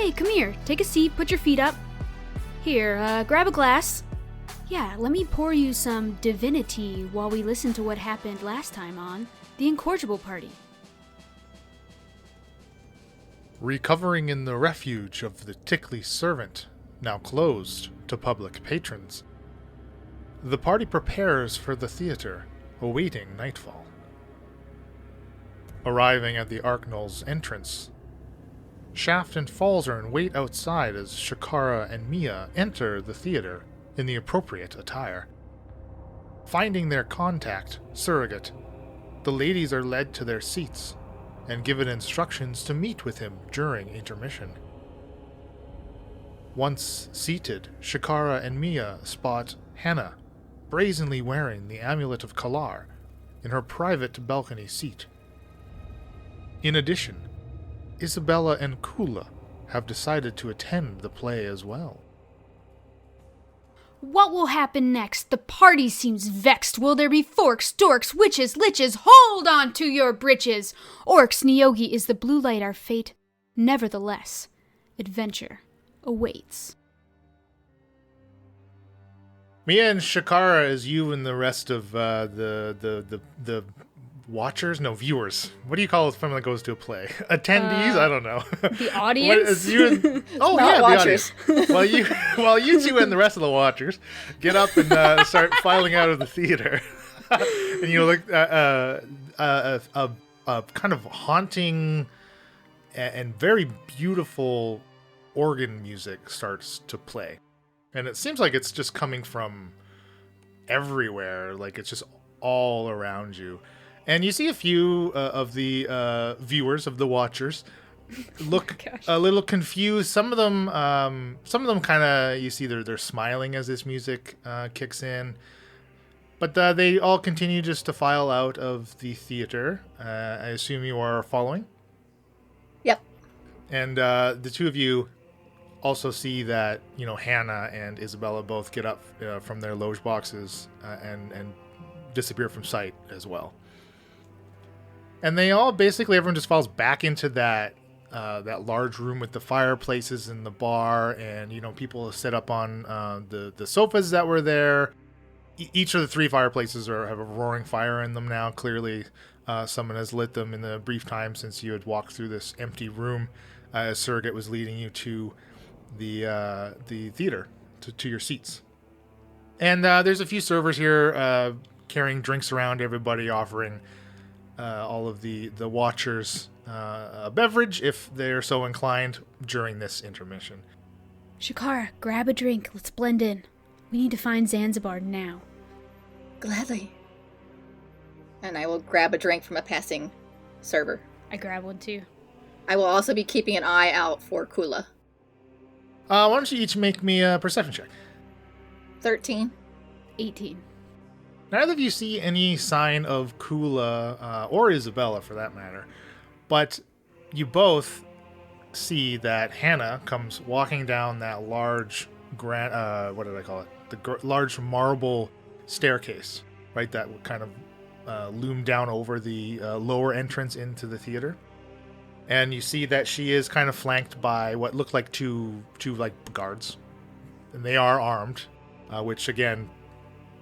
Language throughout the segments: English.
Hey, come here. Take a seat, put your feet up. Here, grab a glass. Yeah, let me pour you some divinity while we listen to what happened last time on the Incorrigible party. Recovering in the refuge of the Tickly Servant, now closed to public patrons, the party prepares for the theater, awaiting nightfall. Arriving at the Arcnawl's entrance, Shaft and Falzern wait outside as Shakara and Mia enter the theater in the appropriate attire. Finding their contact, Surrogate, the ladies are led to their seats and given instructions to meet with him during intermission. Once seated, Shakara and Mia spot Hannah, brazenly wearing the Amulet of Kalar, in her private balcony seat. In addition, Isabella and Kula have decided to attend the play as well. What will happen next? The party seems vexed. Will there be forks, dorks, witches, liches? Hold on to your britches! Orcs, Nyogi, is the blue light our fate? Nevertheless, adventure awaits. Mia and Shakara, as you and the rest of the watchers? No, viewers. What do you call it when it goes to a play? Attendees? I don't know. The audience? Watchers. The audience. While you two and the rest of the watchers get up and start filing out of the theater, and you look a kind of haunting and very beautiful organ music starts to play, and it seems like it's just coming from everywhere. Like it's just all around you. And you see a few of the viewers, of the watchers, look a little confused. Some of them kind of, you see they're smiling as this music kicks in. But they all continue just to file out of the theater. I assume you are following? Yep. And the two of you also see that, Hannah and Isabella both get up from their loge boxes and disappear from sight as well. And they all everyone just falls back into that large room with the fireplaces and the bar, and people sit up on the sofas that were there. Each of the three fireplaces have a roaring fire in them now. Clearly, someone has lit them in the brief time since you had walked through this empty room, as Surrogate was leading you to the theater to your seats. And there's a few servers here carrying drinks around everybody, offering all of the watchers a beverage if they're so inclined during this intermission. Shakara, grab a drink. Let's blend in. We need to find Zanzibar now. Gladly. And I will grab a drink from a passing server. I grab one too. I will also be keeping an eye out for Kula. Why don't you each make me a perception check? 13. 18. Neither of you see any sign of Kula, or Isabella for that matter, but you both see that Hannah comes walking down that large, what did I call it? The large marble staircase, right? That would kind of loom down over the lower entrance into the theater. And you see that she is kind of flanked by what look like two guards, and they are armed, which again,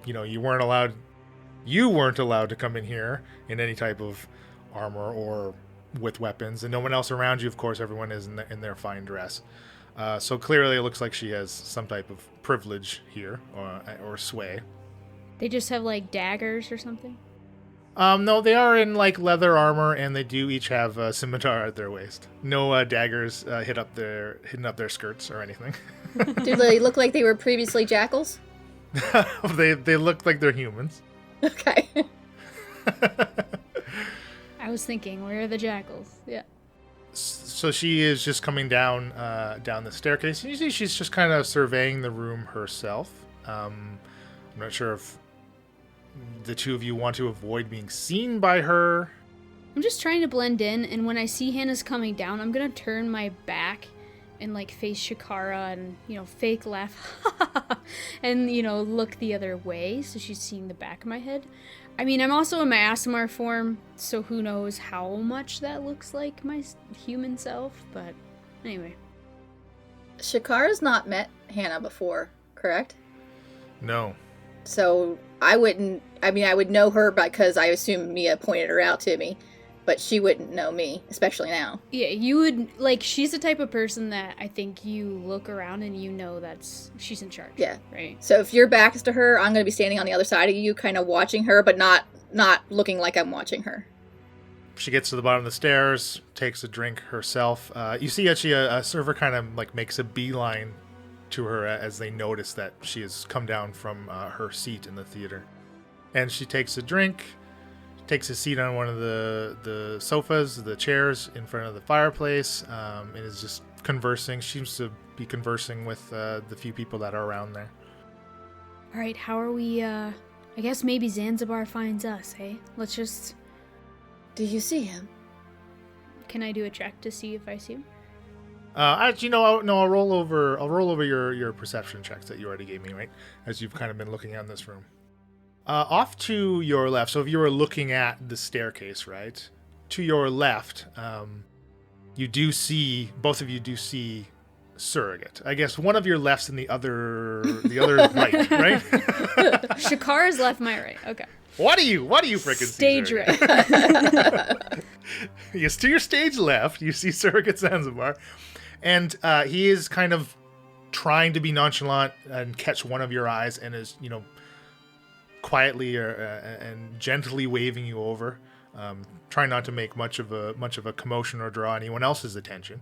you weren't allowed to come in here in any type of armor or with weapons, and no one else around you. Of course, everyone is in their fine dress. So clearly, it looks like she has some type of privilege here or sway. They just have daggers or something? No, they are in leather armor, and they do each have a scimitar at their waist. No daggers hidden up their skirts or anything. Do they look like they were previously jackals? They look like they're humans. Okay. I was thinking, where are the jackals? Yeah. So she is just coming down the staircase. And you see she's just kind of surveying the room herself. I'm not sure if the two of you want to avoid being seen by her. I'm just trying to blend in, and when I see Hannah's coming down, I'm going to turn my back and face Shakara and, fake laugh and, look the other way so she's seeing the back of my head. I mean, I'm also in my Aspara form, so who knows how much that looks like my human self, but anyway. Shakara's not met Hannah before, correct? No. So I would know her because I assume Mia pointed her out to me, but she wouldn't know me, especially now. Yeah, you would, like, she's the type of person that I think you look around and you know she's in charge. Yeah. Right? So if your back is to her, I'm going to be standing on the other side of you, kind of watching her, but not looking like I'm watching her. She gets to the bottom of the stairs, takes a drink herself. You see actually a server kind of like makes a beeline to her as they notice that she has come down from her seat in the theater. And she takes a drink, takes a seat on one of the sofas, the chairs in front of the fireplace, and is just conversing. She seems to be conversing with the few people that are around there. All right, how are we, I guess maybe Zanzibar finds us, hey? Let's just... Do you see him? Can I do a check to see if I see him? Actually, I'll roll over your perception checks that you already gave me, right? As you've kind of been looking at in this room. Off to your left, so if you were looking at the staircase, right? To your left, both of you do see Surrogate. I guess one of your lefts and the other right, right? Shakara's left, my right. Okay. What do you freaking see? Stage right. Yes, to your stage left, you see Surrogate Zanzibar. And he is kind of trying to be nonchalant and catch one of your eyes and is, quietly and gently waving you over, trying not to make much of a commotion or draw anyone else's attention.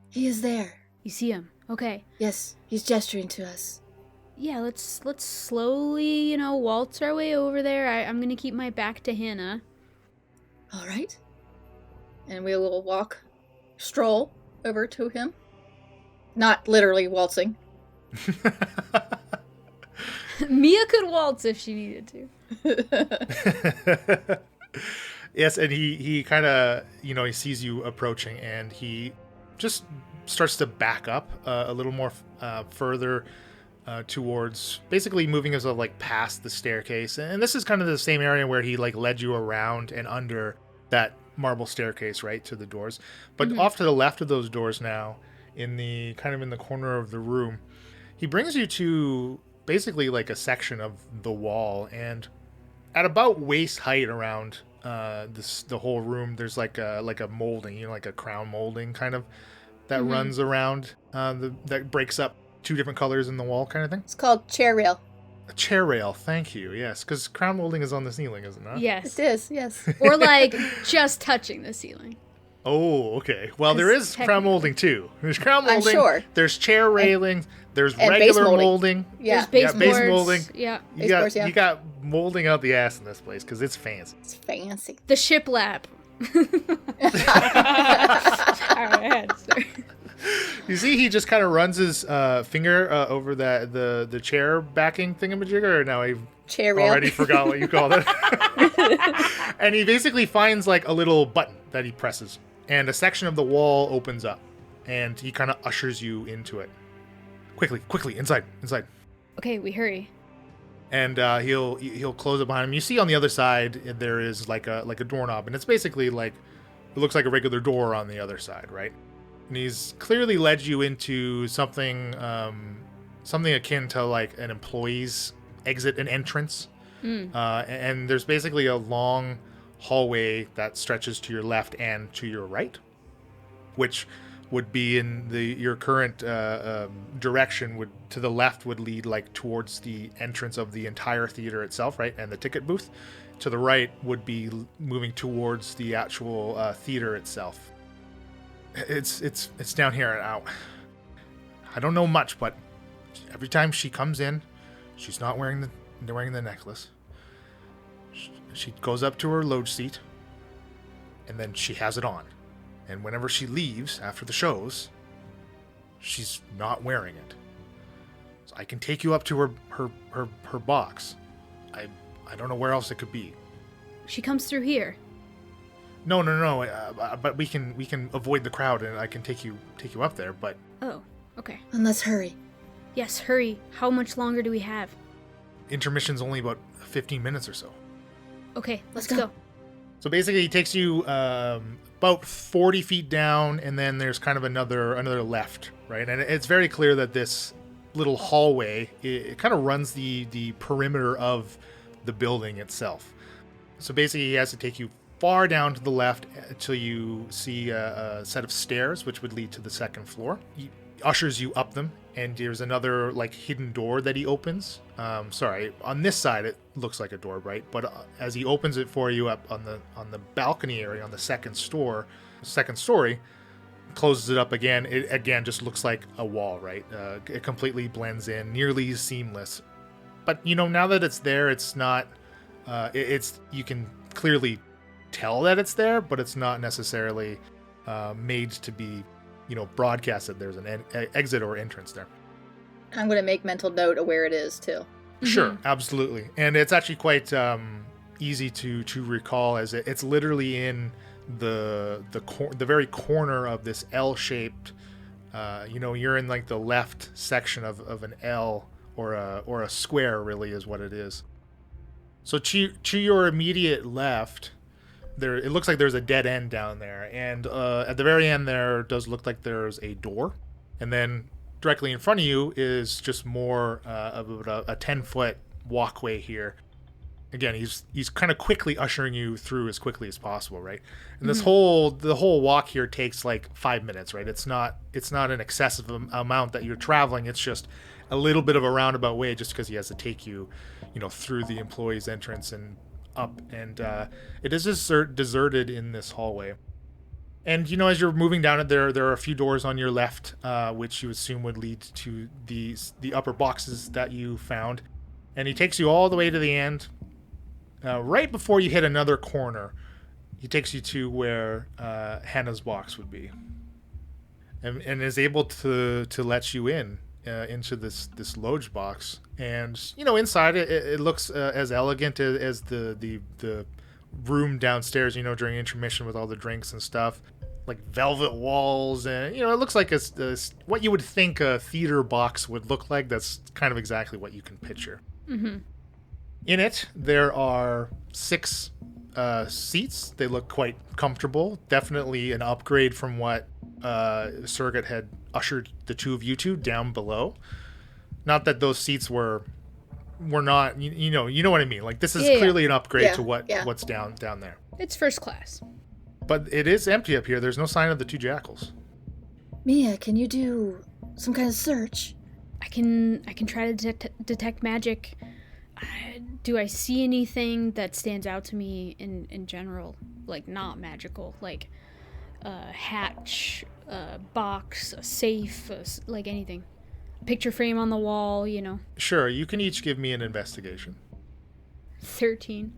He is there. You see him? Okay. Yes, he's gesturing to us. Yeah, let's slowly, waltz our way over there. I'm gonna keep my back to Hannah. All right. And we will stroll over to him. Not literally waltzing. Mia could waltz if she needed to. Yes, and he kind of, he sees you approaching and he just starts to back up a little more further towards, basically moving himself like past the staircase. And this is kind of the same area where he like led you around and under that marble staircase, right, to the doors. But off to the left of those doors now, in the corner of the room, he brings you to basically like a section of the wall, and at about waist height around the whole room, there's like a molding, like a crown molding kind of that runs around that breaks up two different colors in the wall kind of thing. It's called chair rail. A chair rail, thank you. Yes, because crown molding is on the ceiling, is it not? Yes. It is, yes. Or like just touching the ceiling. Oh, okay. Well, there is crown molding too. There's crown molding. I'm sure. There's chair railings. There's regular molding. Yeah. There's base baseboards. molding. Yeah. You got molding out the ass in this place because it's fancy. It's fancy. The shiplap. Alright, sorry. You see, he just kind of runs his finger over the chair backing thingamajigger, or now I've chair rail. Already forgot what you called it. And he basically finds like a little button that he presses, and a section of the wall opens up, and he kind of ushers you into it. Quickly, inside. Okay, we hurry. And he'll close it behind him. You see on the other side there is like a doorknob, and it's basically like it looks like a regular door on the other side, right? And he's clearly led you into something akin to like an employee's exit and entrance. And there's basically a long hallway that stretches to your left and to your right, which would be in your current direction. To the left would lead like towards the entrance of the entire theater itself, right, and the ticket booth. To the right would be moving towards the actual theater itself. It's down here now. I don't know much, but every time she comes in, she's not wearing the necklace. She goes up to her loge seat, and then she has it on. And whenever she leaves after the shows, she's not wearing it. So I can take you up to her box. I don't know where else it could be. She comes through here. No. But we can avoid the crowd, and I can take you up there. But oh, okay. And let's hurry. Yes, hurry. How much longer do we have? Intermission's only about 15 minutes or so. Okay, let's go. So basically, he takes you about 40 feet down, and then there's kind of another left, right? And it's very clear that this little hallway, it kind of runs the perimeter of the building itself. So basically, he has to take you far down to the left until you see a set of stairs, which would lead to the second floor. He ushers you up them, and there's another like hidden door that he opens. Sorry, on this side it looks like a door, right? But as he opens it for you up on the balcony area on the second story, closes it up again. It again just looks like a wall, right? It completely blends in, nearly seamless. But now that it's there, it's not. You can clearly tell that it's there, but it's not necessarily made to be, broadcasted. There's an exit or entrance there. I'm going to make mental note of where it is too. Sure, absolutely, and it's actually quite easy to recall, as it's literally in the very corner of this L-shaped. You're in like the left section of an L or a square, really, is what it is. So to your immediate left, there it looks like there's a dead end down there, and at the very end there does look like there's a door, and then directly in front of you is just more of a 10-foot walkway here. Again, he's kind of quickly ushering you through as quickly as possible, right? And the whole walk here takes like 5 minutes, right? It's not an excessive amount that you're traveling. It's just a little bit of a roundabout way, just because he has to take you, through the employee's entrance and up. And it is deserted in this hallway. And as you're moving down it, there are a few doors on your left, which you assume would lead to the upper boxes that you found. And he takes you all the way to the end. Right before you hit another corner, he takes you to where Hannah's box would be, and is able to let you in into this loge box. And inside it looks as elegant as the room downstairs. During intermission with all the drinks and stuff, like velvet walls, and it looks like it's what you would think a theater box would look like. That's kind of exactly what you can picture. Mm-hmm. In it, there are 6 seats. They look quite comfortable. Definitely an upgrade from what Surrogate had ushered the two of you to down below. Not that those seats were not, you know what I mean. Like, this is clearly an upgrade to what's down there. It's first class. But it is empty up here. There's no sign of the 2 jackals. Mia, can you do some kind of search? I can try to detect magic. Do I see anything that stands out to me in general? Like, not magical. Like a hatch, a box, a safe, like anything. A picture frame on the wall, Sure, you can each give me an investigation. 13.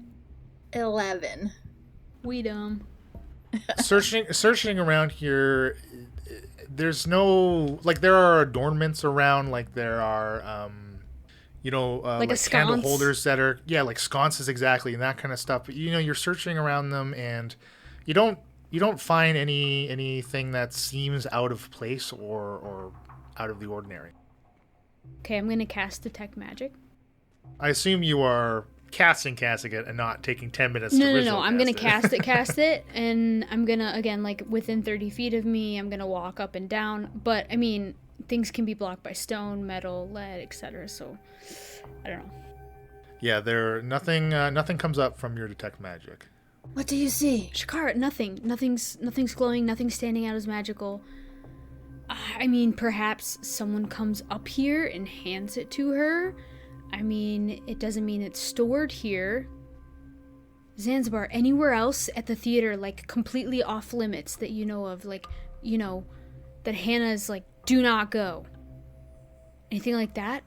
11. We dumb. Searching around here, there's no, like, there are adornments around, like there are like candle holders that are like sconces, exactly, and that kind of stuff. But you're searching around them, and you don't find anything that seems out of place or out of the ordinary. Okay, I'm gonna cast detect magic. I assume you are casting it and not taking 10 minutes to No, I'm gonna cast it, and I'm gonna, again, like, within 30 feet of me, I'm gonna walk up and down. But I mean, things can be blocked by stone, metal, lead, etc. So I don't know. Yeah, nothing comes up from your detect magic. What do you see? Shakara, nothing's glowing, nothing's standing out as magical. I mean, perhaps someone comes up here and hands it to her. I mean, it doesn't mean it's stored here. Zanzibar, anywhere else at the theater, like, completely off limits that you know of, like, that Hannah's like, do not go. Anything like that?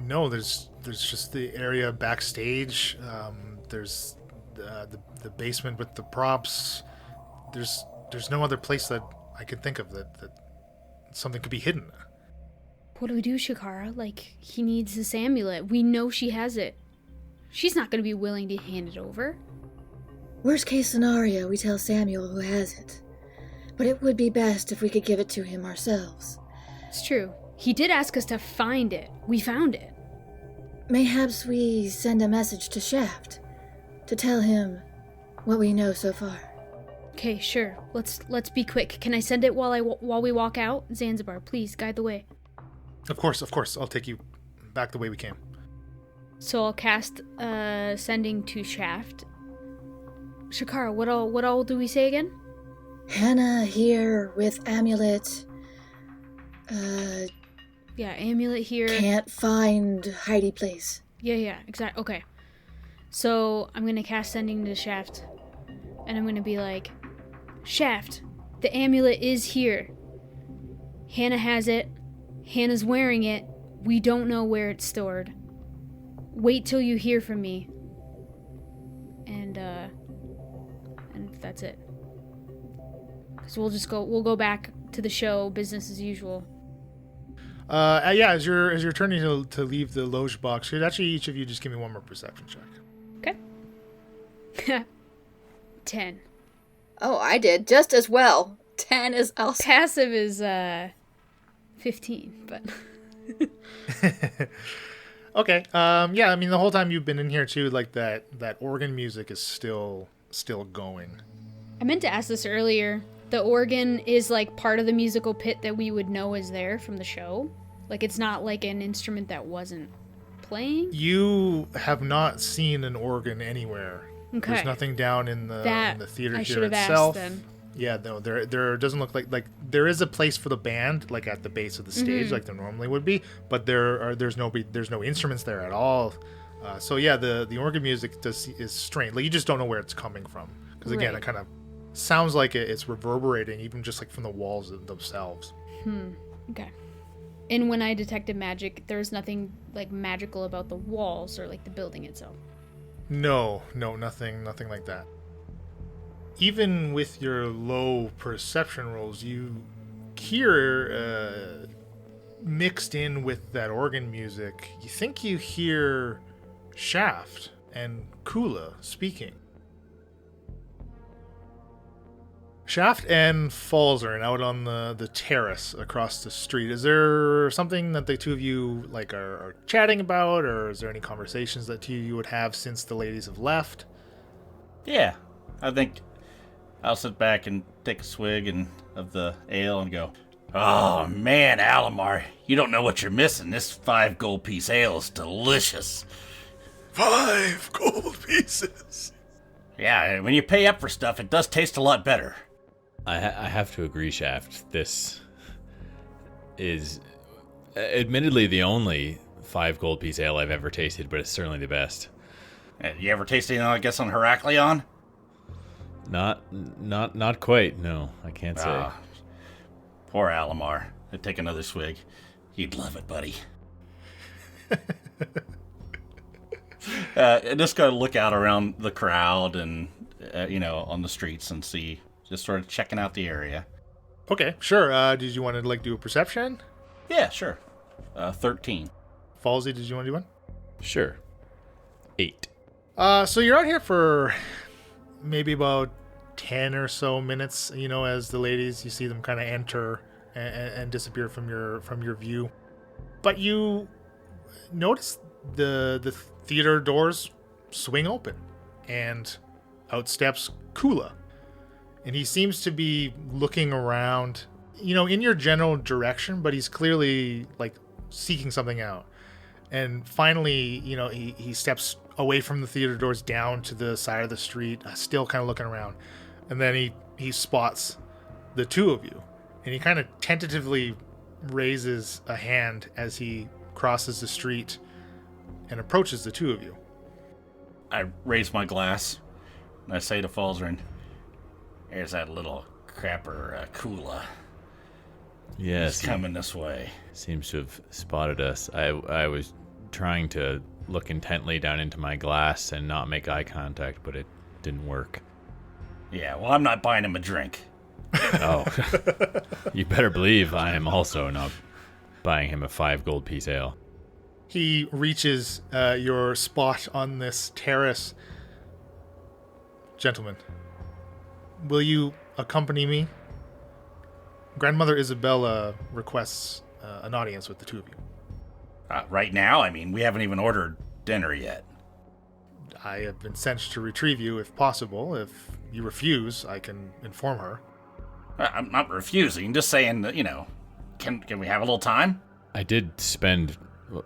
No, there's just the area backstage. There's the basement with the props. There's no other place that I could think of that something could be hidden. What do we do, Shakara? Like, he needs this amulet. We know she has it. She's not going to be willing to hand it over. Worst case scenario, we tell Samuel who has it. But it would be best if we could give it to him ourselves. It's true. He did ask us to find it. We found it. Mayhaps we send a message to Shaft to tell him what we know so far. Okay, sure. Let's be quick. Can I send it while we walk out? Zanzibar, please guide the way. Of course. I'll take you back the way we came. So I'll cast sending to Shaft. Shakara, what all do we say again? Hannah here with amulet. Yeah, amulet here. Can't find hidey place. Yeah, exactly. Okay. So I'm gonna cast sending to Shaft, and I'm gonna be like, Shaft, the amulet is here. Hannah has it. Hannah's wearing it. We don't know where it's stored. Wait till you hear from me. And that's it. So we'll go back to the show, business as usual. As you're turning to leave the loge box, could actually each of you just give me one more perception check? Okay. 10. Oh, I did just as well. 10 is also... Passive is 15, but... Okay. Yeah, I mean, the whole time you've been in here, too, like, that organ music is still going. I meant to ask this earlier. The organ is, like, part of the musical pit that we would know is there from the show? Like, it's not, like, an instrument that wasn't playing? You have not seen an organ anywhere. Okay. There's nothing down in the theater I here should have itself. asked then. Yeah, no, there doesn't look like there is a place for the band, like at the base of the stage, like there normally would be, but there's no instruments there at all. So yeah, the organ music is strange. Like you just don't know where it's coming from, because again, Right. it kind of sounds like it's reverberating, even just like from the walls themselves. Okay. And when I detected magic, there's nothing like magical about the walls or like the building itself. No, nothing like that. Even with your low perception rolls, you hear mixed in with that organ music, you think you hear Shaft and Kula speaking. Shaft and Falzarin out on the terrace across the street. Is there something that the two of you like are chatting about, or is there any conversations that two of you would have since the ladies have left? Yeah, I think I'll sit back and take a swig of the ale and go, "Oh man, Alamar, you don't know what you're missing. This 5 gold piece ale is delicious." 5 gold pieces. Yeah, when you pay up for stuff, it does taste a lot better. I have to agree, Shaft. This is admittedly the only 5 gold piece ale I've ever tasted, but it's certainly the best. You ever taste anything, I guess, on Heraklion? Not quite. No, I can't say. Poor Alamar. I'd take another swig. You'd love it, buddy. Just gotta look out around the crowd and on the streets and see, just sort of checking out the area. Okay, sure. Did you want to do a perception? Yeah, sure. 13. Falsey, did you want to do one? Sure. 8. So you're out here for maybe about 10 or so minutes, as the ladies, you see them kind of enter and disappear from your view. But you notice the theater doors swing open, and out steps Kula. And he seems to be looking around, in your general direction, but he's clearly seeking something out. And finally, he steps away from the theater doors down to the side of the street, still kind of looking around. And then he spots the two of you, and he kind of tentatively raises a hand as he crosses the street and approaches the two of you. I raise my glass, and I say to Falzarin, "There's that little crapper, Kula. Yes. He's coming this way." Seems to have spotted us. I was trying to look intently down into my glass and not make eye contact, but it didn't work. Yeah, well, I'm not buying him a drink. Oh. You better believe I am also not buying him a 5 gold piece ale. He reaches your spot on this terrace. "Gentlemen, will you accompany me? Grandmother Isabella requests an audience with the two of you." Right now? I mean, we haven't even ordered dinner yet. "I have been sent to retrieve you if possible. If you refuse, I can inform her. I'm not refusing, just saying that, can we have a little time? I did spend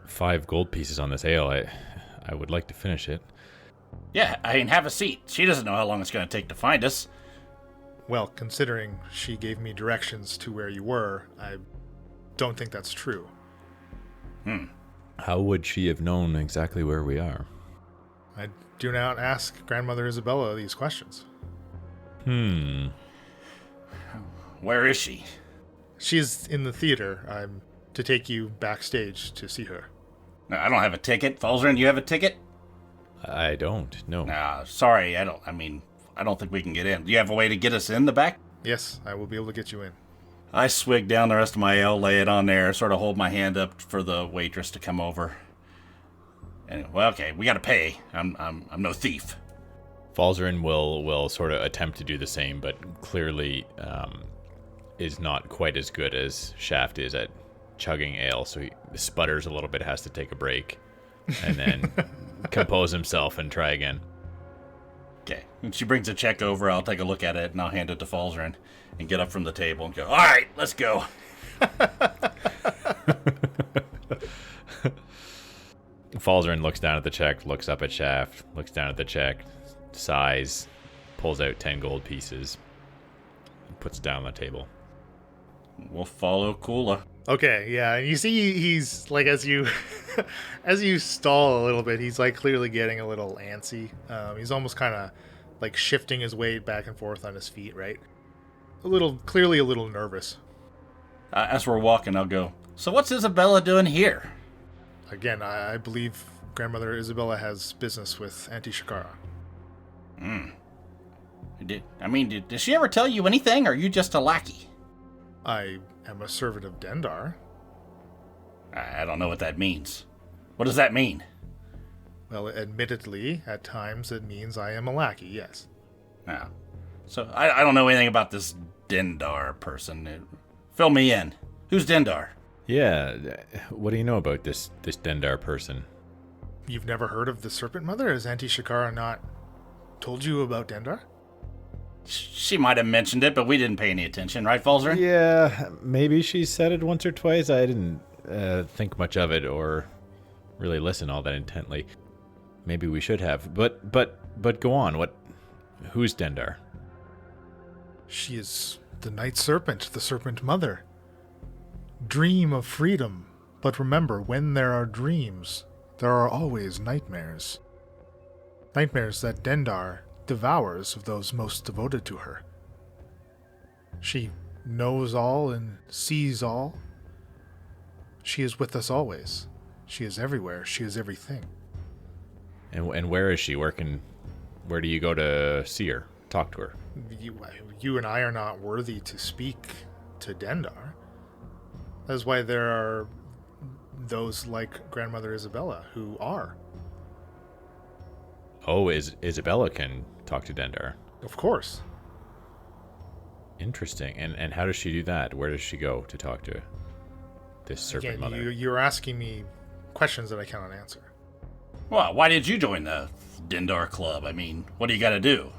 5 gold pieces on this ale. I would like to finish it. Yeah, I mean, have a seat. She doesn't know how long it's going to take to find us. Well, considering she gave me directions to where you were, I don't think that's true. How would she have known exactly where we are? I do not ask Grandmother Isabella these questions. Where is she? She's in the theater. I'm to take you backstage to see her. No, I don't have a ticket. Falzarin, you have a ticket? I don't, no. Nah, sorry, I don't think we can get in. Do you have a way to get us in the back? Yes, I will be able to get you in. I swig down the rest of my ale, lay it on there, sort of hold my hand up for the waitress to come over. And, well, okay, we gotta pay. I'm no thief. Falzarin will sort of attempt to do the same, but clearly is not quite as good as Shaft is at chugging ale, so he sputters a little bit, has to take a break, and then compose himself and try again. Okay, when she brings a check over, I'll take a look at it, and I'll hand it to Falzarin and get up from the table and go, all right, let's go. Falzarin looks down at the check, looks up at Shaft, looks down at the check, sighs, pulls out 10 gold pieces, and puts it down on the table. We'll follow Kula. Okay, yeah, and you see he's like, as you as you stall a little bit, he's like clearly getting a little antsy. He's almost kind of like shifting his weight back and forth on his feet, right? Clearly a little nervous. As we're walking, I'll go, so what's Isabella doing here? Again, I believe Grandmother Isabella has business with Auntie Shakara. Did she ever tell you anything, or are you just a lackey? I am a servant of Dendar. I don't know what that means. What does that mean? Well, admittedly, at times it means I am a lackey, yes. Oh. So I don't know anything about this Dendar person. Fill me in. Who's Dendar? Yeah, what do you know about this Dendar person? You've never heard of the Serpent Mother? Has Auntie Shakara not told you about Dendar? She might have mentioned it, but we didn't pay any attention, right, Falzarin? Yeah, maybe she said it once or twice. I didn't think much of it or really listen all that intently. Maybe we should have. But go on. Who's Dendar? She is the Night Serpent, the Serpent Mother. Dream of freedom, but remember, when there are dreams, there are always nightmares. Nightmares that Dendar devours of those most devoted to her. She knows all and sees all. She is with us always. She is everywhere. She is everything. And where is she? Where do you go to see her? Talk to her? You and I are not worthy to speak to Dendar. That's why there are those like Grandmother Isabella who are. Oh, Isabella can talk to Dendar. Of course. Interesting. And how does she do that? Where does she go to talk to this Serpent Again, Mother? you're asking me questions that I cannot answer. Well, why did you join the Dendar Club? I mean, what do you got to do?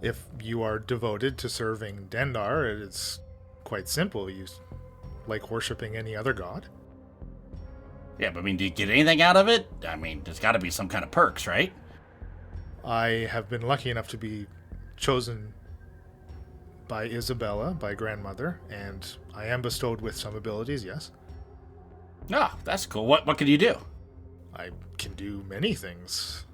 If you are devoted to serving Dendar, it's quite simple. You like worshipping any other god. Yeah, but do you get anything out of it? I mean, there's got to be some kind of perks, right? I have been lucky enough to be chosen by Isabella, by Grandmother, and I am bestowed with some abilities, yes. Oh, that's cool. What can you do? I can do many things.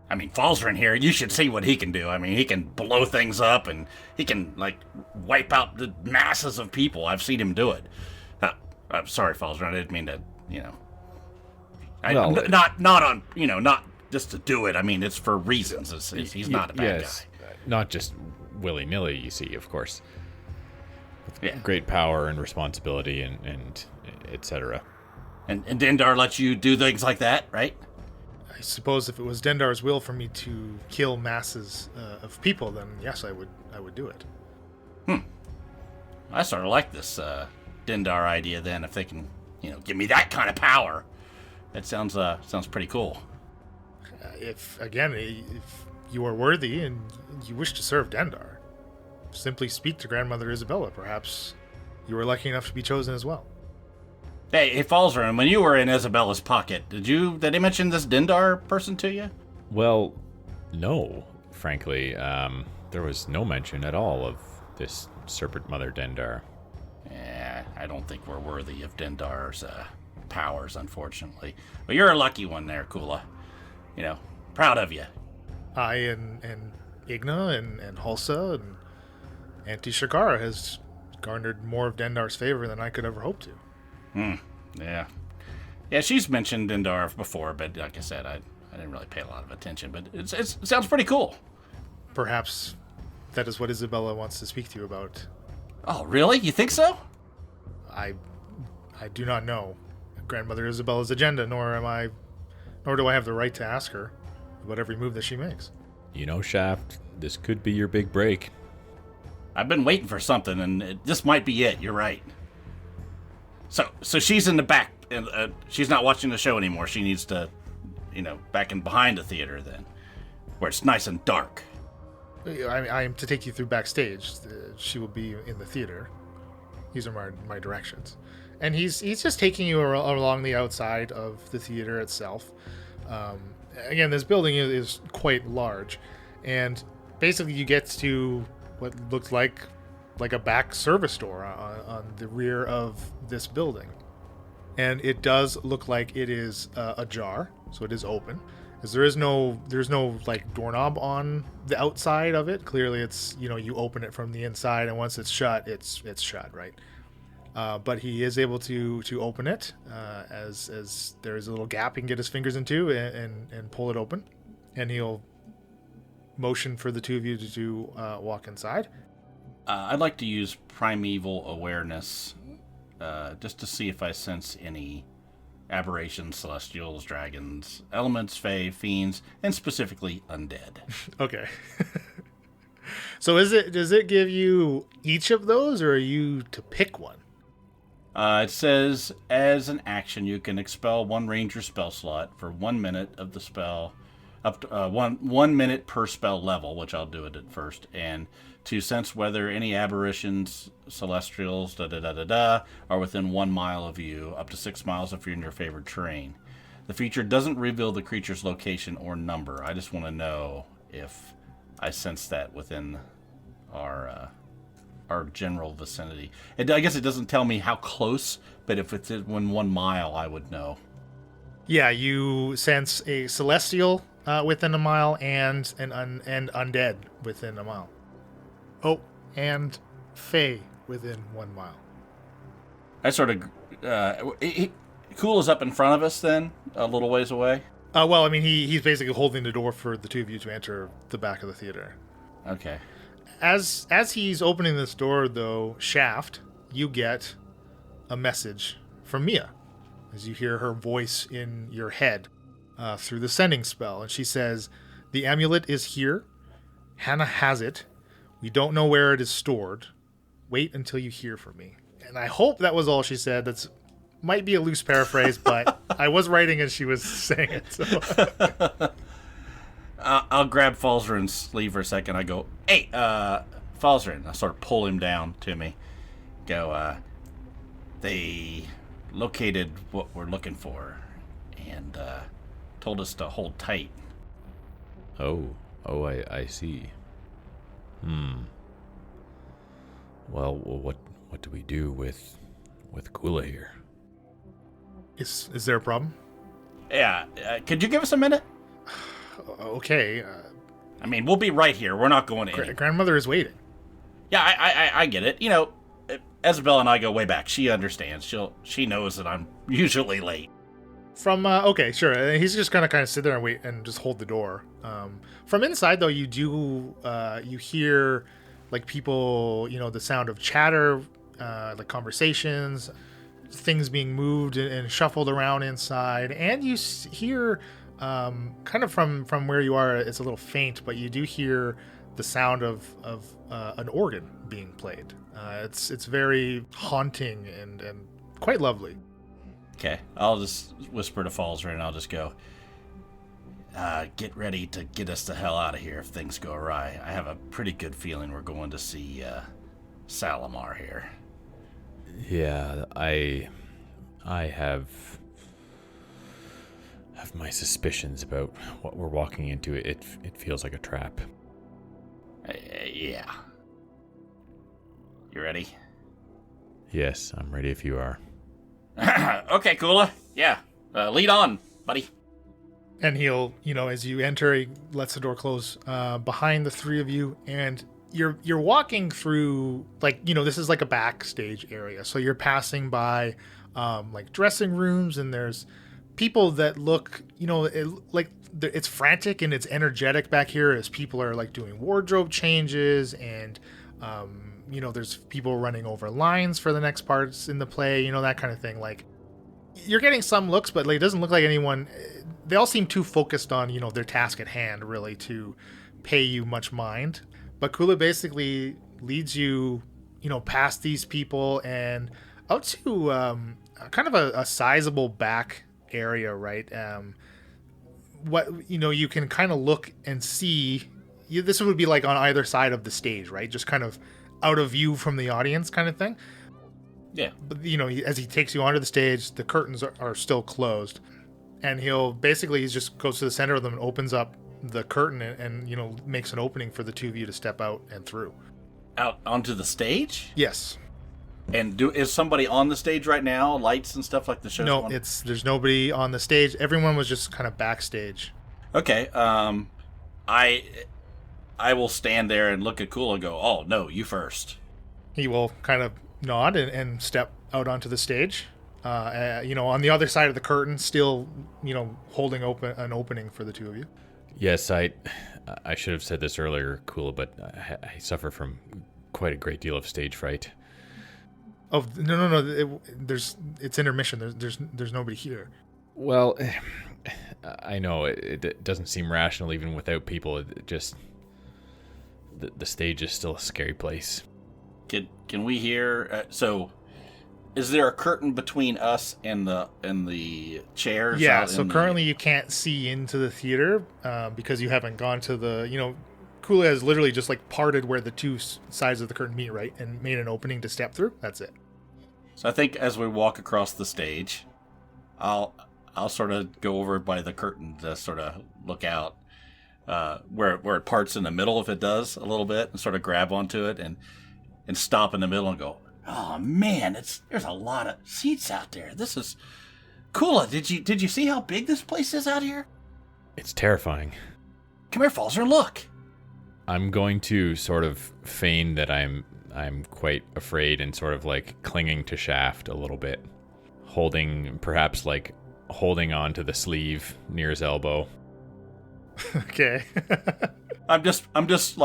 I mean, Falzarin here, you should see what he can do. I mean, he can blow things up, and he can, wipe out the masses of people. I've seen him do it. I'm sorry, Falzarin, I didn't mean to, not just to do it. I mean, it's for reasons. He's not a bad guy. Not just willy-nilly, you see, of course. Yeah. Great power and responsibility and etc. And Dendar lets you do things like that, right? I suppose if it was Dendar's will for me to kill masses of people, then yes, I would do it. I sort of like this Dendar idea then, if they can, give me that kind of power. That sounds pretty cool. If you are worthy and you wish to serve Dendar, simply speak to Grandmother Isabella. Perhaps you were lucky enough to be chosen as well. Hey, Falzarin, when you were in Isabella's pocket, did he mention this Dendar person to you? Well, no, frankly. There was no mention at all of this Serpent Mother Dendar. Yeah, I don't think we're worthy of Dendar's powers, unfortunately. But you're a lucky one there, Kula. Proud of you. I and Igna and Hulsa and Auntie Shakara has garnered more of Dendar's favor than I could ever hope to. Yeah. Yeah, she's mentioned Dendar before, but like I said, I didn't really pay a lot of attention, but it sounds pretty cool. Perhaps that is what Isabella wants to speak to you about. Oh, really? You think so? I do not know Grandmother Isabella's agenda, nor do I have the right to ask her about every move that she makes. Shaft, this could be your big break. I've been waiting for something, and this might be it. You're right. So she's in the back, and she's not watching the show anymore. She needs to, back in behind the theater then, where it's nice and dark. I am to take you through backstage. She will be in the theater. These are my directions. And he's just taking you along the outside of the theater itself. Again, this building is quite large. And basically you get to what looks like a back service door on the rear of this building. And it does look like it is ajar, so it is open. Because there's no like doorknob on the outside of it. Clearly it's, you open it from the inside, and once it's shut, it's shut, right? But he is able to open it as there is a little gap he can get his fingers into and pull it open. And he'll motion for the two of you to walk inside. I'd like to use primeval awareness just to see if I sense any aberrations, celestials, dragons, elements, fae, fiends, and specifically undead. Okay. So does it give you each of those, or are you to pick one? It says, as an action, you can expel one ranger spell slot for 1 minute of the spell, up to 1 minute per spell level, which I'll do it at first, and to sense whether any aberrations, celestials, are within 1 mile of you, up to 6 miles if you're in your favored terrain. The feature doesn't reveal the creature's location or number. I just want to know if I sense that within our general vicinity. I guess it doesn't tell me how close, but if it's in 1 mile, I would know. Yeah, you sense a celestial within a mile and undead within a mile. Oh, and fae within 1 mile. I sort of... Cool is up in front of us then, a little ways away? Well, I mean, he's basically holding the door for the two of you to enter the back of the theater. Okay. As he's opening this door, though, Shaft, you get a message from Mia, as you hear her voice in your head through the sending spell. And she says, "The amulet is here. Hannah has it. We don't know where it is stored. Wait until you hear from me." And I hope that was all she said. That's might be a loose paraphrase, but I was writing as she was saying it. So. I'll grab Falzarin's sleeve for a second. I go, "Hey, Falzarin." I sort of pull him down to me. Go, they located what we're looking for and told us to hold tight. Oh, I see. Well, what do we do with Kula here? Is there a problem? Yeah, could you give us a minute? Okay. I mean, we'll be right here. We're not going anywhere. Grandmother is waiting. Yeah, I get it. Isabella and I go way back. She understands. She knows that I'm usually late. Okay, sure. He's just gonna kind of sit there and wait and just hold the door. From inside, though, you hear like people, the sound of chatter, like conversations, things being moved and shuffled around inside, and you hear kind of from where you are. It's a little faint, but you do hear the sound of an organ being played. It's very haunting and quite lovely. Okay, I'll just whisper to Falzarin and I'll just go, get ready to get us the hell out of here if things go awry. I have a pretty good feeling we're going to see Salamar here. Yeah, I have my suspicions about what we're walking into. It feels like a trap. Yeah. You ready? Yes, I'm ready if you are. Okay, Kula. Yeah. Lead on, buddy. And he'll, as you enter, he lets the door close behind the three of you, and you're walking through, this is like a backstage area. So you're passing by, dressing rooms, and there's people that look, it's frantic and it's energetic back here as people are doing wardrobe changes, and there's people running over lines for the next parts in the play, that kind of thing. You're getting some looks, but it doesn't look like anyone. They all seem too focused on their task at hand, really, to pay you much mind. But Kula basically leads you, past these people and out to kind of a sizable back area, right? You can kind of look and see. This would be on either side of the stage, right? Just kind of out of view from the audience, kind of thing. Yeah. But as he takes you onto the stage, the curtains are still closed, and he just goes to the center of them and opens up the curtain and makes an opening for the two of you to step out and through. Out onto the stage? Yes. And is somebody on the stage right now? Lights and stuff like the show's No, going? there's nobody on the stage. Everyone was just kind of backstage. Okay. I will stand there and look at Kula and go, "Oh no, you first." He will kind of nod and step out onto the stage. On the other side of the curtain, still, holding open an opening for the two of you. Yes, I should have said this earlier, Kula, but I suffer from quite a great deal of stage fright. Oh no! It's intermission. There's nobody here. Well, I know it doesn't seem rational even without people. It just the stage is still a scary place. Can we hear? So, is there a curtain between us and the chairs? Yeah. So currently you can't see into the theater because you haven't gone to the. Kula has literally just parted where the two sides of the curtain meet, right, and made an opening to step through. That's it. So I think as we walk across the stage, I'll sort of go over by the curtain to sort of look out where it parts in the middle, if it does a little bit, and sort of grab onto it and stop in the middle and go, "Oh man, there's a lot of seats out there. This is Kula. Did you see how big this place is out here? It's terrifying." Come here, Falzer, look. I'm going to sort of feign that I'm quite afraid and sort of clinging to Shaft a little bit, holding on to the sleeve near his elbow. Okay. I'm just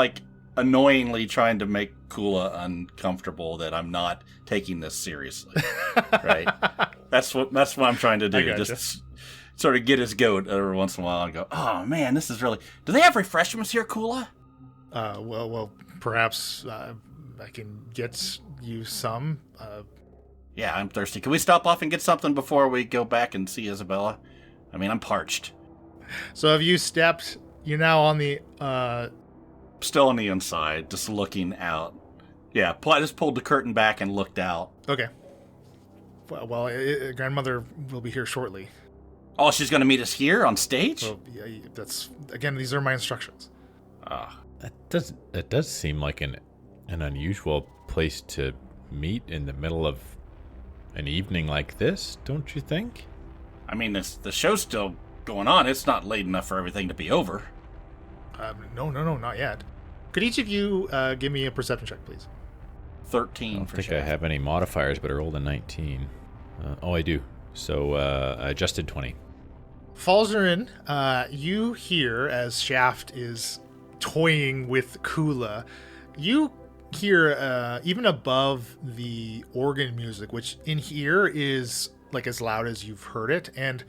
annoyingly trying to make Kula uncomfortable that I'm not taking this seriously. Right? That's what I'm trying to do. Gotcha. Just sort of get his goat every once in a while and go, "Oh man, this is really." Do they have refreshments here, Kula? Well, perhaps I can get you some. Yeah, I'm thirsty. Can we stop off and get something before we go back and see Isabella? I mean, I'm parched. So have you stepped? You're now on the. Still on the inside, just looking out. Yeah, I just pulled the curtain back and looked out. Okay. Well, grandmother will be here shortly. Oh, she's going to meet us here on stage? So these are my instructions. That does seem like an unusual place to meet in the middle of an evening like this, don't you think? I mean, the show's still going on. It's not late enough for everything to be over. No, not yet. Could each of you give me a perception check, please? 13 I don't for think Shaft. I have any modifiers, but I rolled a 19. I do. So adjusted 20. Falzarin, you hear as Shaft is toying with Kula, you hear even above the organ music, which in here is as loud as you've heard it, and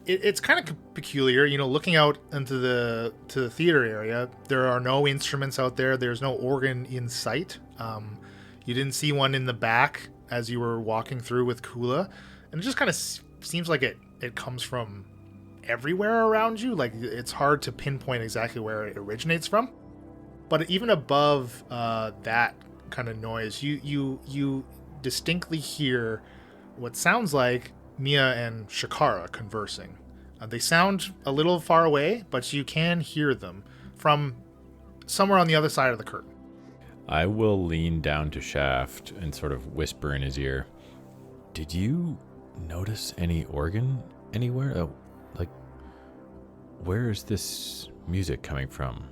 it's kind of peculiar. Looking out into the theater area, there are no instruments out there. There's no organ in sight. You didn't see one in the back as you were walking through with Kula, and it just kind of seems like it comes from everywhere around you. Like, it's hard to pinpoint exactly where it originates from. But even above that kind of noise, you distinctly hear what sounds like Mia and Shakara conversing. They sound a little far away, but you can hear them from somewhere on the other side of the curtain. I will lean down to Shaft and sort of whisper in his ear. Did you notice any organ anywhere? Oh, like, where is this music coming from?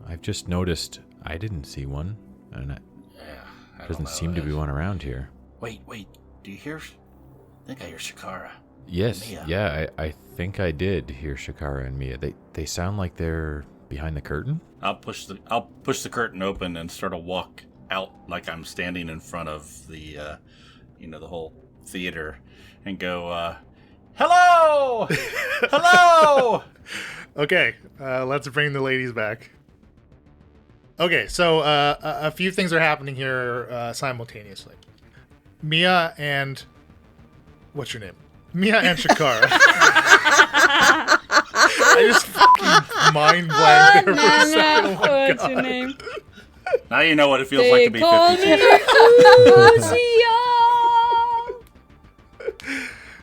I've just noticed I didn't see one, and it doesn't seem to be one around here. Wait. Do you hear? I think I hear Shakara. Yes, Mia. yeah, I think I did hear Shakara and Mia. They sound like they're behind the curtain. I'll push the curtain open and sort of walk out like I'm standing in front of the the whole theater and go, hello! Hello! Okay, let's bring the ladies back. Okay, so a few things are happening here simultaneously. Mia and... What's your name? Mia and Shakara. I just fucking mind blanked there for a second. Oh my What's God. your name? Now you know what it feels They like to be call 52. me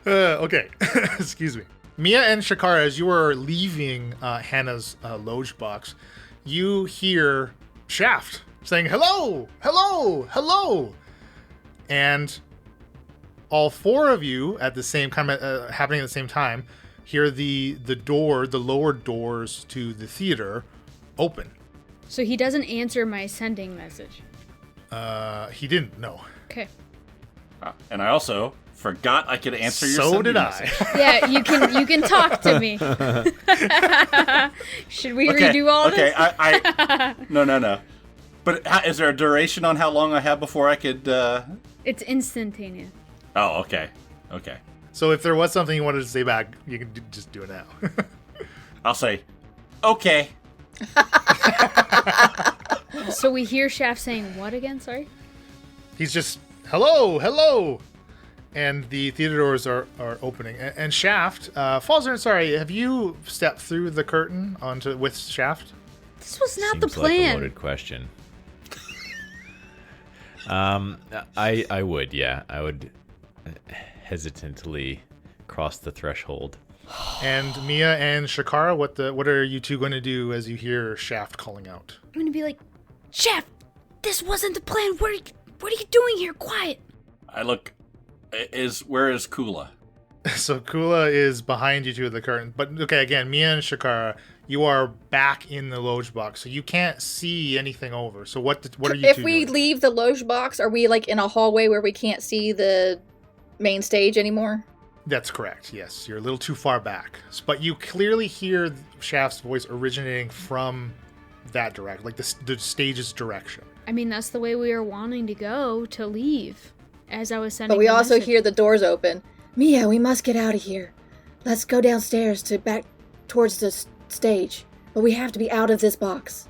Uziah. Okay, excuse me. Mia and Shakara, as you are leaving Hannah's loge box, you hear Shaft saying, hello, hello, hello. And all four of you at the same kind of happening at the same time hear the lower doors to the theater open. So he doesn't answer my sending message. He didn't, no. Okay. And I also forgot I could answer your So sending did I. message. Yeah, you can talk to me. Should we redo all okay, this? No. But is there a duration on how long I have before I could... It's instantaneous. Oh, okay. So if there was something you wanted to say back, you can just do it now. I'll say, okay. So we hear Shaft saying what again? Sorry? He's just, hello, hello. And the theater doors are opening. And Shaft, Falzer, sorry, have you stepped through the curtain with Shaft? This was not Seems the like a plan. loaded question. I would, yeah. I would hesitantly cross the threshold. And Mia and Shakara, what are you two going to do as you hear Shaft calling out? I'm gonna be like, Shaft, this wasn't the plan. What are you doing here? Quiet. I look... Where is Kula? So Kula is behind you two at the curtain. But okay, again, Mia and Shakara, you are back in the loge box, so you can't see anything over. So what are you If two we doing? leave the loge box, are we like in a hallway where we can't see the main stage anymore? That's correct, yes. You're a little too far back. But you clearly hear Shaft's voice originating from that direction, like the stage's direction. I mean, that's the way we were wanting to go to leave. As I was sending But we the also message. hear the doors open. Mia, we must get out of here. Let's go downstairs back towards the stage. But we have to be out of this box.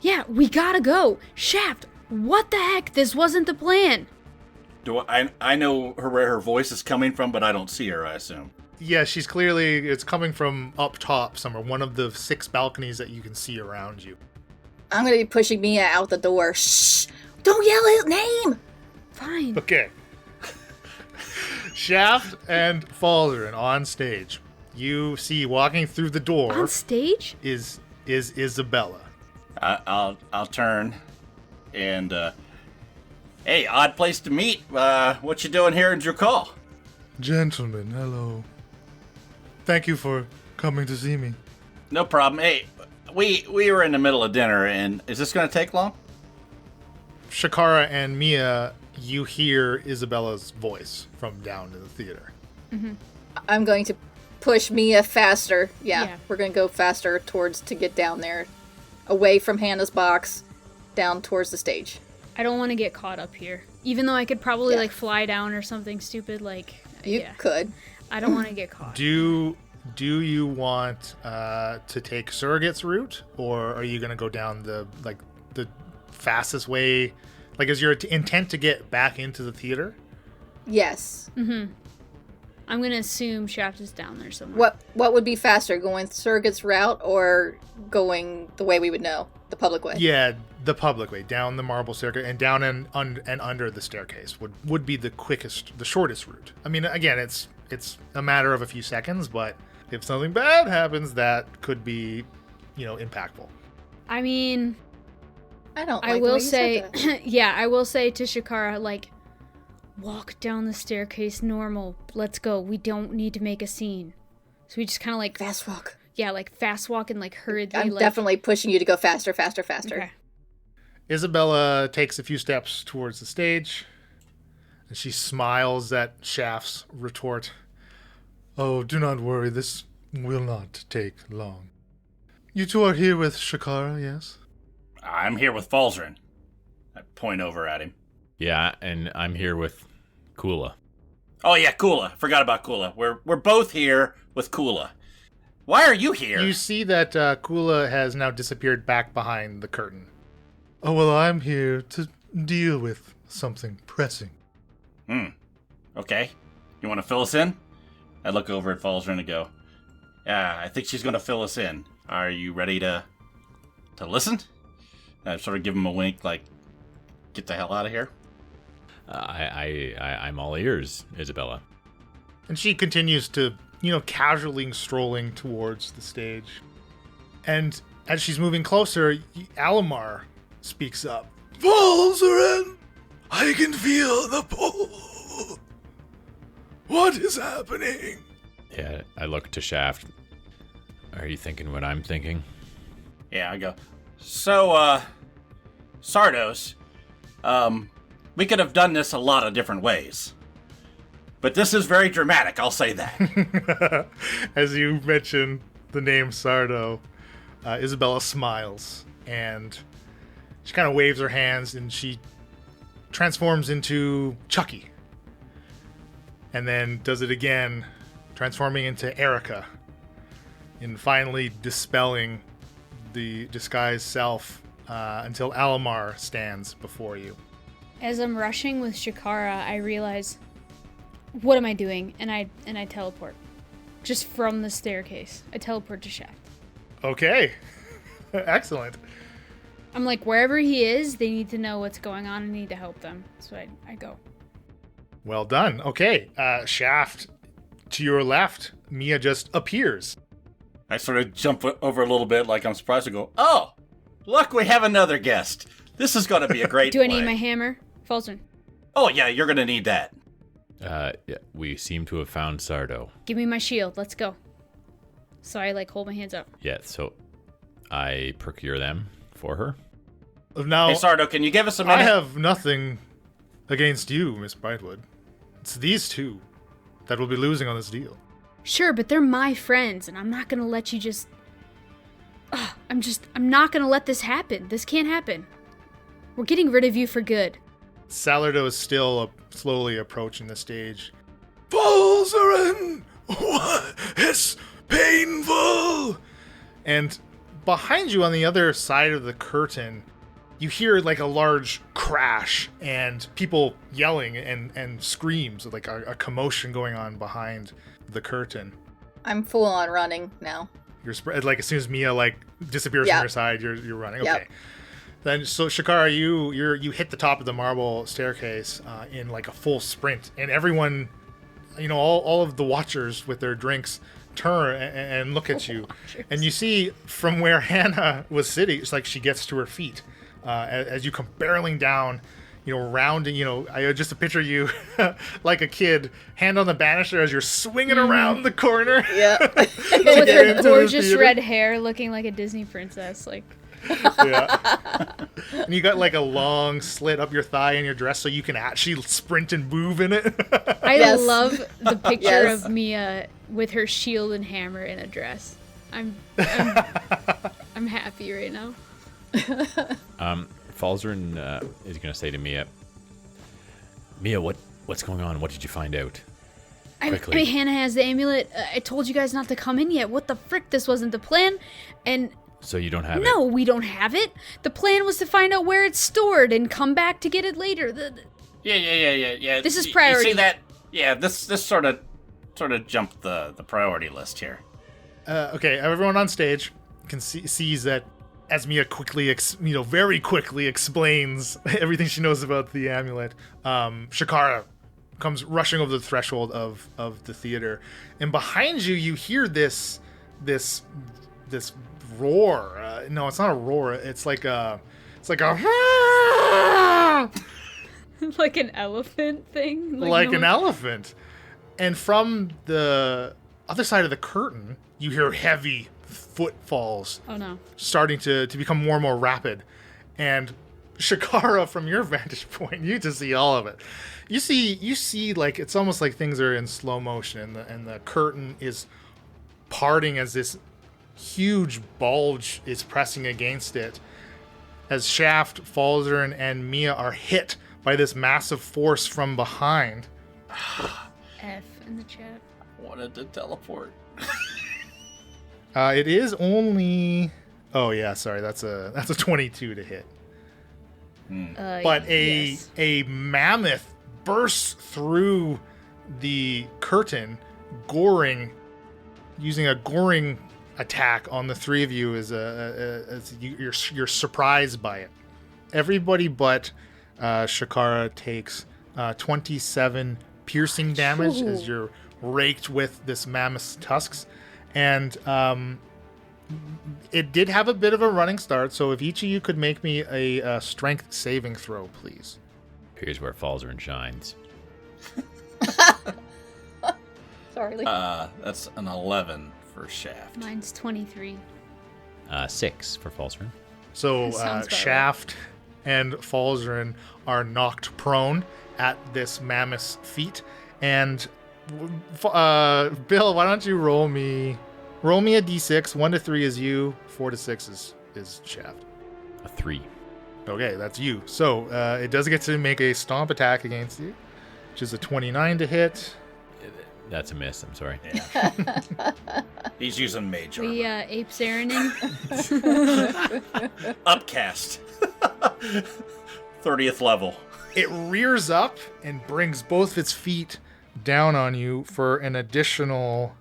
Yeah, we gotta go. Shaft, what the heck? This wasn't the plan. I know where her voice is coming from, but I don't see her, I assume. Yeah, it's coming from up top somewhere, one of the 6 balconies that you can see around you. I'm going to be pushing Mia out the door. Shh! Don't yell his name! Fine. Okay. Shaft and Falzarin on stage. You see walking through the door On stage? is Isabella. I'll turn and hey, odd place to meet. What you doing here in Drakal? Gentlemen, hello. Thank you for coming to see me. No problem. Hey, we were in the middle of dinner, and is this going to take long? Shakara and Mia, you hear Isabella's voice from down in the theater. I'm going to push Mia faster. Yeah. Yeah. We're going to go faster to get down there. Away from Hannah's box, down towards the stage. I don't want to get caught up here. Even though I could probably Yeah. like fly down or something stupid like You yeah. could. I don't want to get caught. Do you want to take Surrogate's route, or are you going to go down the fastest way? Like, is your intent to get back into the theater? Yes. I'm gonna assume Shaft is down there somewhere. What would be faster, going Surrogate's route or going the way we would know, the public way? Yeah, the public way, down the marble staircase and down and under the staircase would be the quickest, the shortest route. I mean, again, it's a matter of a few seconds, but if something bad happens, that could be, impactful. I mean, I will say, yeah, I will say to Shakara, like, walk down the staircase normal. Let's go. We don't need to make a scene. So we just kind of like fast walk. Yeah, like fast walk and like hurriedly. I'm definitely pushing you to go faster. Okay. Isabella takes a few steps towards the stage, and she smiles at Shaft's retort. Oh, do not worry. This will not take long. You two are here with Shakara, yes? I'm here with Falzarin. I point over at him. Yeah, and I'm here with Kula. Oh yeah, Kula. Forgot about Kula. We're both here with Kula. Why are you here? You see that Kula has now disappeared back behind the curtain. Oh, well, I'm here to deal with something pressing. Okay. You want to fill us in? I look over at Falzarin and go, yeah, I think she's going to fill us in. Are you ready to listen? I sort of give him a wink, like, get the hell out of here. I'm all ears, Isabella. And she continues to, casually strolling towards the stage. And as she's moving closer, Alamar speaks up. Falzarin, I can feel the pull. What is happening? Yeah, I look to Shaft. Are you thinking what I'm thinking? Yeah, I go, so, Sardos, we could have done this a lot of different ways. But this is very dramatic, I'll say that. As you mention the name Sardo, Isabella smiles, and she kind of waves her hands, and she transforms into Chucky. And then does it again, transforming into Erica, and finally dispelling the disguised self until Alamar stands before you. As I'm rushing with Shakara, I realize, what am I doing? And I teleport. Just from the staircase. I teleport to Shaft. Okay. Excellent. I'm like, wherever he is, they need to know what's going on and need to help them. So I go. Well done. Okay. Shaft, to your left, Mia just appears. I sort of jump over a little bit like I'm surprised to go, oh, look, we have another guest. This is going to be a great Do I play. need my hammer? Falzarin. Oh, yeah, you're going to need that. Yeah, we seem to have found Sardo. Give me my shield. Let's go. So I hold my hands up. Yeah, so I procure them for her. Now, Hey, Sardo, can you give us a minute? I have nothing against you, Miss Brightwood. It's these two that will be losing on this deal. Sure, but they're my friends, and I'm not gonna let you just... I'm not gonna let this happen. This can't happen. We're getting rid of you for good. Salardo is still slowly approaching the stage. Falzarin! What? It's painful! And behind you on the other side of the curtain, you hear a large crash and people yelling and screams, like a commotion going on behind the curtain. I'm full on running now. You're as soon as Mia disappears from your side, you're running. Okay. Yep. Then so Shakara, you hit the top of the marble staircase in a full sprint, and everyone, all of the watchers with their drinks turn and look at you, and you see from where Hannah was sitting, it's like she gets to her feet as you come barreling down, rounding. I just picture you like a kid, hand on the banister as you're swinging around the corner. Yeah. With her gorgeous red hair, looking like a Disney princess, Yeah. And you got a long slit up your thigh in your dress so you can actually sprint and move in it. I love the picture of Mia with her shield and hammer in a dress. I'm happy right now. Falzarin is going to say to Mia, what's going on? What did you find out? Quickly. I mean, Hannah has the amulet. I told you guys not to come in yet. What the frick? This wasn't the plan. And... So you don't have it? No, we don't have it. The plan was to find out where it's stored and come back to get it later. Yeah. This is priority. You see that? Yeah, this sort of sort of jump the priority list here. Okay, everyone on stage sees that as Mia very quickly explains everything she knows about the amulet. Shakara comes rushing over the threshold of the theater, and behind you, you hear this roar. No, it's not a roar. It's like a Like an elephant thing? like an elephant. And from the other side of the curtain, you hear heavy footfalls. Oh no. Starting to become more and more rapid. And Shakara, from your vantage point, you just see all of it. You see like it's almost like things are in slow motion, and the curtain is parting as this huge bulge is pressing against it. As Shaft, Falzarin, and Mia are hit by this massive force from behind. F in the chat. I wanted to teleport. It is only. Oh yeah, sorry. That's a 22 to hit. But yes. a mammoth bursts through the curtain, using a goring attack on the three of you. You're surprised by it. Everybody but Shakara takes 27 piercing damage as you're raked with this mammoth's tusks, and it did have a bit of a running start. So if each of you could make me a strength saving throw, please. Here's where Falzarin shines. Sorry, Lee. That's an 11 for Shaft. Mine's 23. 6 for Falzarin. So Sounds about Shaft and Falzarin are knocked prone at this mammoth's feet, and Bill, why don't you roll me a d6. 1 to 3 is you, 4 to 6 is Shaft. A 3. Okay, that's you. So it does get to make a stomp attack against you, which is a 29 to hit. That's a miss. I'm sorry. Yeah. He's using mage armor. We ape Sarening. Upcast. 30th level. It rears up and brings both of its feet down on you for an additional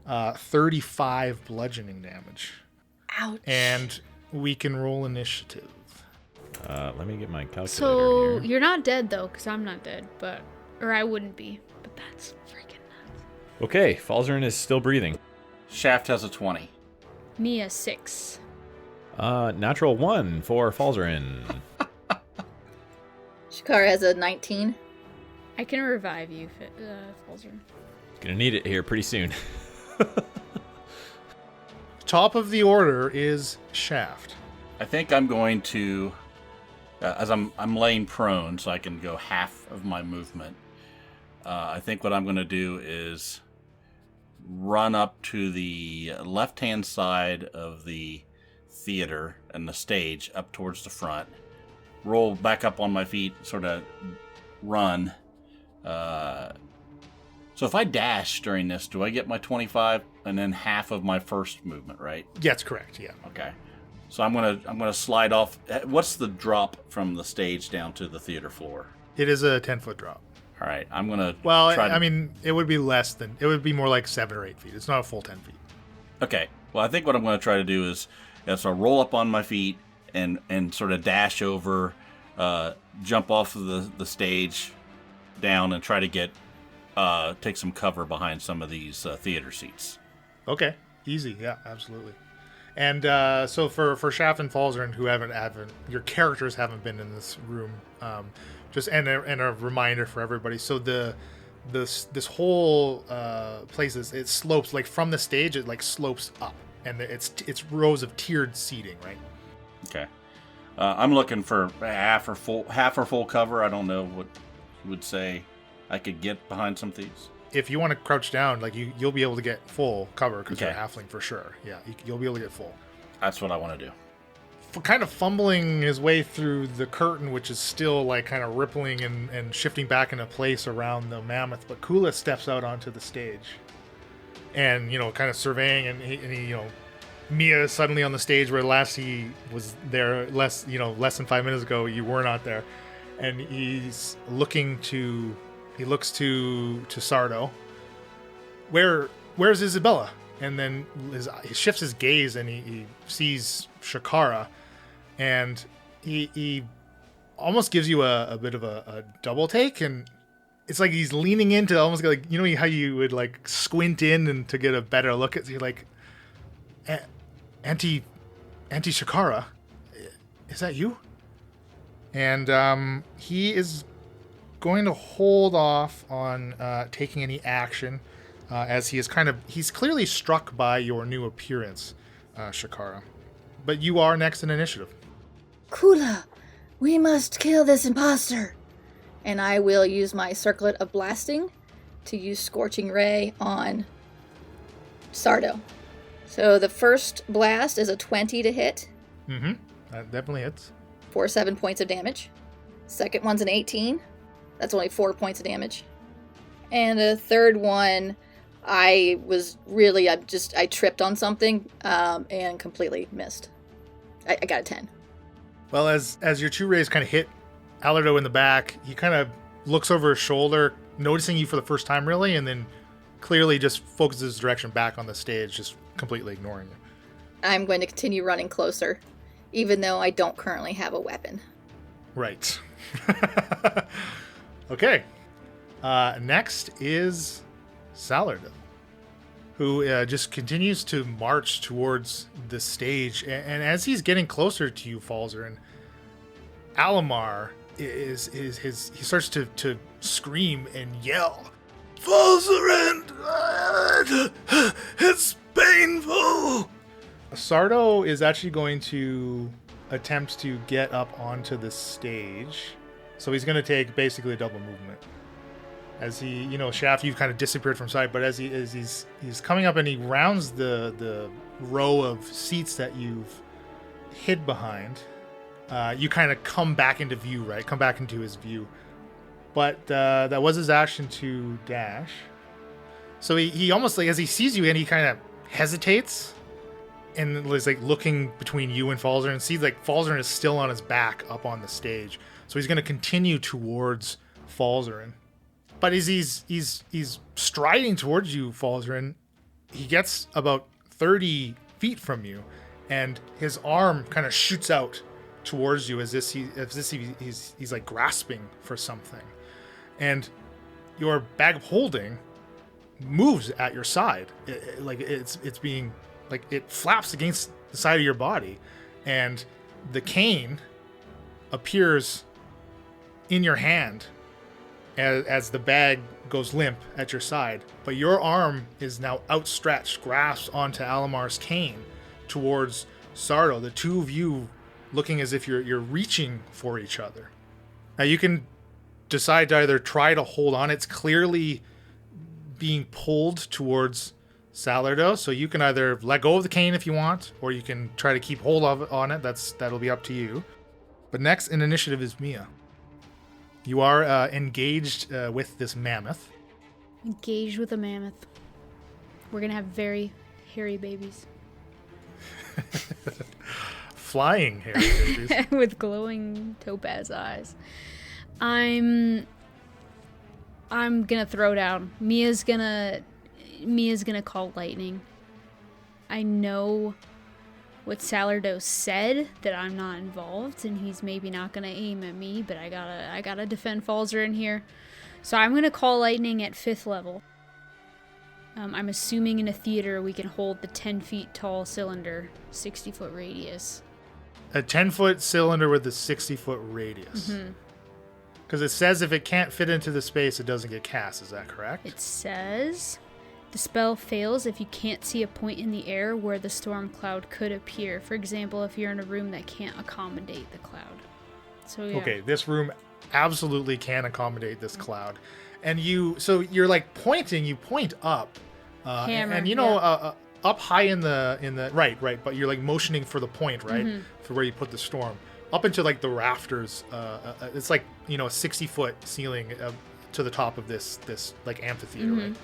35 bludgeoning damage. Ouch. And we can roll initiative. Let me get my calculator So here. you're not dead though, because I'm not dead, or I wouldn't be. But that's freaking nuts. Okay, Falzarin is still breathing. Shaft has a 20. Mia 6. Natural 1 for Falzarin. Shakara has a 19. I can revive you if it falls in. Gonna need it here pretty soon. Top of the order is Shaft. I think I'm going to, as I'm laying prone, so I can go half of my movement. I think what I'm going to do is run up to the left-hand side of the theater and the stage, up towards the front. Roll back up on my feet, sort of run. So if I dash during this, do I get my 25 and then half of my first movement, right? Yeah, that's correct. Yeah. Okay. So I'm gonna slide off. What's the drop from the stage down to the theater floor? It is a 10-foot drop. All right. I'm gonna. Well, try to... I mean, it would be less than. It would be more like 7 or 8 feet. It's not a full 10 feet. Okay. Well, I think what I'm gonna try to do is so roll up on my feet and sort of dash over, jump off of the stage, down and try to get take some cover behind some of these theater seats. Okay. Easy. Yeah, absolutely. And so for Shaft and Falzarin, who haven't your characters haven't been in this room, just and a reminder for everybody. So this whole place it slopes, like from the stage, it like slopes up, and it's rows of tiered seating, right? Okay. I'm looking for half or full cover. I don't know what you would say I could get behind some of these. If you want to crouch down, like you'll be able to get full cover because Okay. you're halfling for sure. Yeah, you'll be able to get full. That's what I want to do. Kind of fumbling his way through the curtain, which is still like kind of rippling and shifting back into place around the mammoth. But Kula steps out onto the stage, and kind of surveying, and he Mia is suddenly on the stage where last he was there less than 5 minutes ago. You were not there, and he looks to Sardo, where's Isabella? And then he shifts his gaze and he sees Shakara, and he almost gives you a bit of a double take, and it's like he's leaning into almost like, you know how you would like squint in and to get a better look at you, like, Auntie Shakara, is that you? And he is going to hold off on taking any action, as he's clearly struck by your new appearance, Shakara. But you are next in initiative. Kula, we must kill this imposter. And I will use my Circlet of Blasting to use Scorching Ray on Sardo. So the first blast is a 20 to hit. Mm-hmm. That definitely hits. For 7 points of damage. Second one's an 18. That's only 4 points of damage. And the third one, I tripped on something and completely missed. I got a 10. Well, as your two rays kind of hit Alardo in the back, he kind of looks over his shoulder, noticing you for the first time, really, and then clearly just focuses his direction back on the stage, just completely ignoring you. I'm going to continue running closer, even though I don't currently have a weapon. Right. Okay. Next is Salardo, who just continues to march towards the stage. And as he's getting closer to you, Falzarin, Alamar he starts to scream and yell, Falzarin! It's painful! Sardo is actually going to attempt to get up onto the stage. So he's going to take basically a double movement. As he, Shaft, you've kind of disappeared from sight, but as he's coming up and he rounds the row of seats that you've hid behind, you kind of come back into view, right? Come back into his view. But that was his action to dash. So he almost, like, as he sees you and he kind of hesitates and is like looking between you and Falzarin, and sees like Falzarin is still on his back up on the stage. So he's going to continue towards Falzarin. But as he's striding towards you, Falzarin, he gets about 30 feet from you, and his arm kind of shoots out towards you as if he's like grasping for something. And your bag of holding moves at your side. It's being like, it flaps against the side of your body, and the cane appears in your hand as the bag goes limp at your side. But your arm is now outstretched, grasped onto Alamar's cane towards Sardo, the two of you looking as if you're reaching for each other. Now you can decide to either try to hold on. It's clearly being pulled towards Salardo, so you can either let go of the cane if you want, or you can try to keep hold of on it. That'll be up to you. But next in initiative is Mia. You are engaged with this mammoth. Engaged with a mammoth. We're gonna have very hairy babies. Flying hairy babies. With glowing topaz eyes. I'm gonna throw down. Mia's gonna call lightning. I know what Salardo said, that I'm not involved, and he's maybe not gonna aim at me, but I gotta defend Falzarin here. So I'm gonna call lightning at 5th level. I'm assuming in a theater we can hold the 10 feet tall cylinder, 60 foot radius. A 10-foot cylinder with a 60-foot radius. Mm-hmm. Because it says if it can't fit into the space, it doesn't get cast. Is that correct? It says the spell fails if you can't see a point in the air where the storm cloud could appear. For example, if you're in a room that can't accommodate the cloud. So yeah. Okay, this room absolutely can accommodate this cloud. And you're like pointing, you point up. Hammer, and up high in the right, but you're like motioning for the point, right? Mm-hmm. For where you put the storm. Up into like the rafters. It's like, a 60-foot ceiling to the top of this like amphitheater, Mm-hmm. right?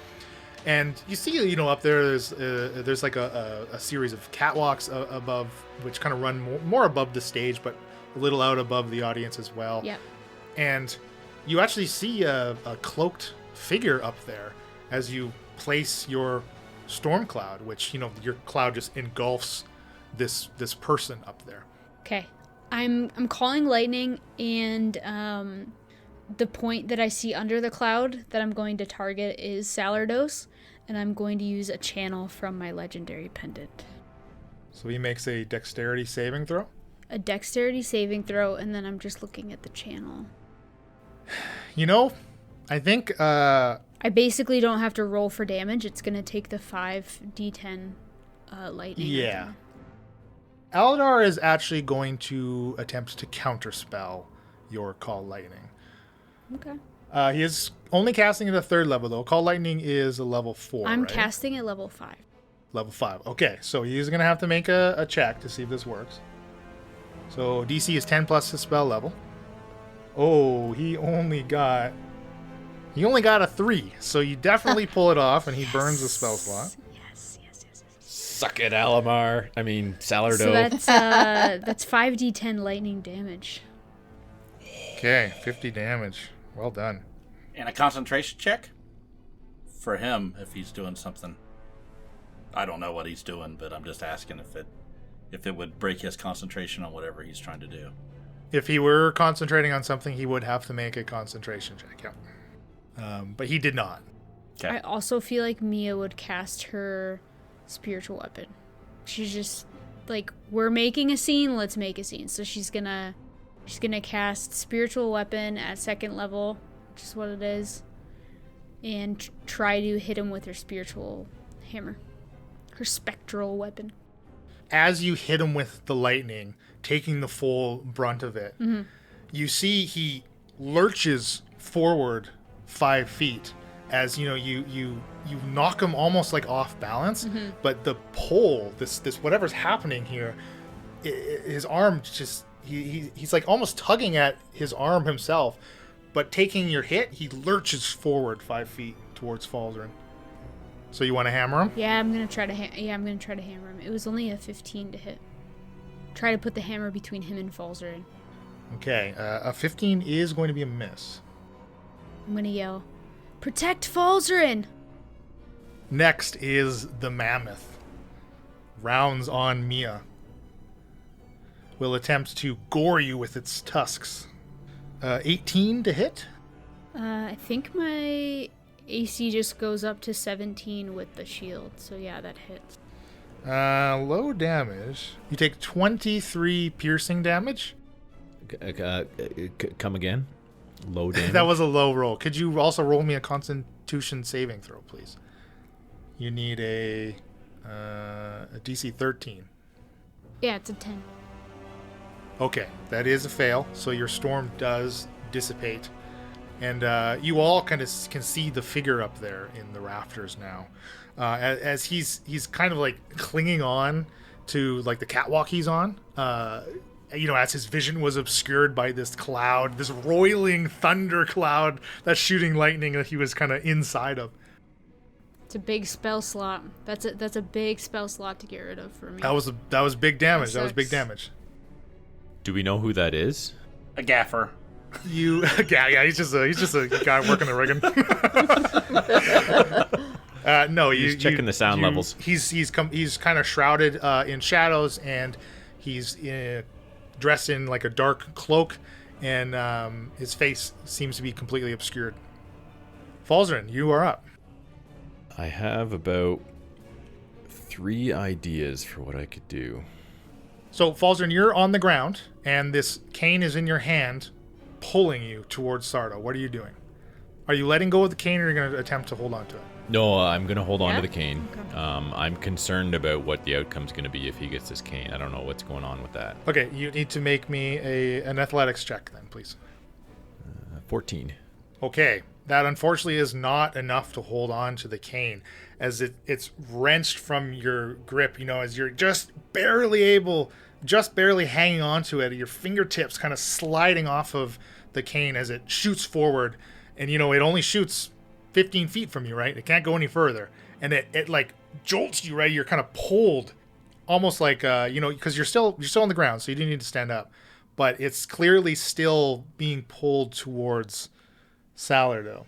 And you see, up there, there's like a series of catwalks above, which kind of run more above the stage, but a little out above the audience as well. Yep. And you actually see a cloaked figure up there as you place your storm cloud, which, you know, your cloud just engulfs this person up there. Okay. I'm calling lightning, and the point that I see under the cloud that I'm going to target is Salardos, and I'm going to use a channel from my legendary pendant. So he makes a dexterity saving throw. A dexterity saving throw, and then I'm just looking at the channel. You know, I think I basically don't have to roll for damage. It's going to take the 5d10 lightning. yeah. Aladar is actually going to attempt to counterspell your Call Lightning. Okay. He is only casting at a 3rd level, though. Call Lightning is a level 4, I'm right? casting at level 5. Level 5. Okay, so he's going to have to make a check to see if this works. So DC is 10 plus his spell level. Oh, he only got a 3. So you definitely pull it off, and he burns the spell slot. Yes. Suck it, Alamar. I mean, Salardo. So that's 5d10 lightning damage. Okay, 50 damage. Well done. And a concentration check for him if he's doing something. I don't know what he's doing, but I'm just asking if it would break his concentration on whatever he's trying to do. If he were concentrating on something, he would have to make a concentration check. Yeah. But he did not. Okay. I also feel like Mia would cast her spiritual weapon. She's just like, we're making a scene, let's make a scene. So she's gonna cast spiritual weapon at 2nd level, which is what it is, and try to hit him with her spiritual hammer, her spectral weapon. As you hit him with the lightning, taking the full brunt of it, you see he lurches forward 5 feet as, you know, you knock him almost like off balance, but the pole, this whatever's happening here, his arm just, he's like almost tugging at his arm himself, but taking your hit, he lurches forward 5 feet towards Falzarin. So you want to hammer him? Yeah, I'm gonna try to hammer him. It was only a 15 to hit. Try to put the hammer between him and Falzarin. Okay, a 15 is going to be a miss. I'm gonna yell, "Protect Falzarin!" Next is the mammoth. Rounds on Mia. Will attempt to gore you with its tusks. 18 to hit? I think my AC just goes up to 17 with the shield, so yeah, that hits. Low damage. You take 23 piercing damage. Come again? Low damage? That was a low roll. Could you also roll me a Constitution saving throw, please? You need a DC 13. Yeah, it's a 10. Okay, that is a fail, so your storm does dissipate. And you all kind of can see the figure up there in the rafters now. As he's kind of like clinging on to like the catwalk he's on. You know, as his vision was obscured by this cloud, this roiling thunder cloud that's shooting lightning that he was kind of inside of. It's a big spell slot. That's a big spell slot to get rid of for me. That was big damage. That was big sucks. damage. Do we know who that is? A gaffer. Yeah, he's just a guy working the rigging. No, He's checking the sound levels. He's kind of shrouded in shadows, and he's dressed in like a dark cloak, and his face seems to be completely obscured. Falzarin, you are up. I have about 3 ideas for what I could do. So, Falzarin, you're on the ground, and this cane is in your hand, pulling you towards Sardo. What are you doing? Are you letting go of the cane, or are you going to attempt to hold on to it? No, I'm going to hold on to the Yeah? cane. Okay. I'm concerned about what the outcome's going to be if he gets this cane. I don't know what's going on with that. Okay, you need to make me an athletics check then, please. 14. Okay, that unfortunately is not enough to hold on to the cane, as it's wrenched from your grip, you know, as you're just barely hanging on to it, your fingertips kind of sliding off of the cane as it shoots forward, and you know, it only shoots 15 feet from you, right? It can't go any further, and it like jolts you, right? You're kind of pulled, almost like, you know, because you're still on the ground, so you didn't need to stand up, but it's clearly still being pulled towards Salardo.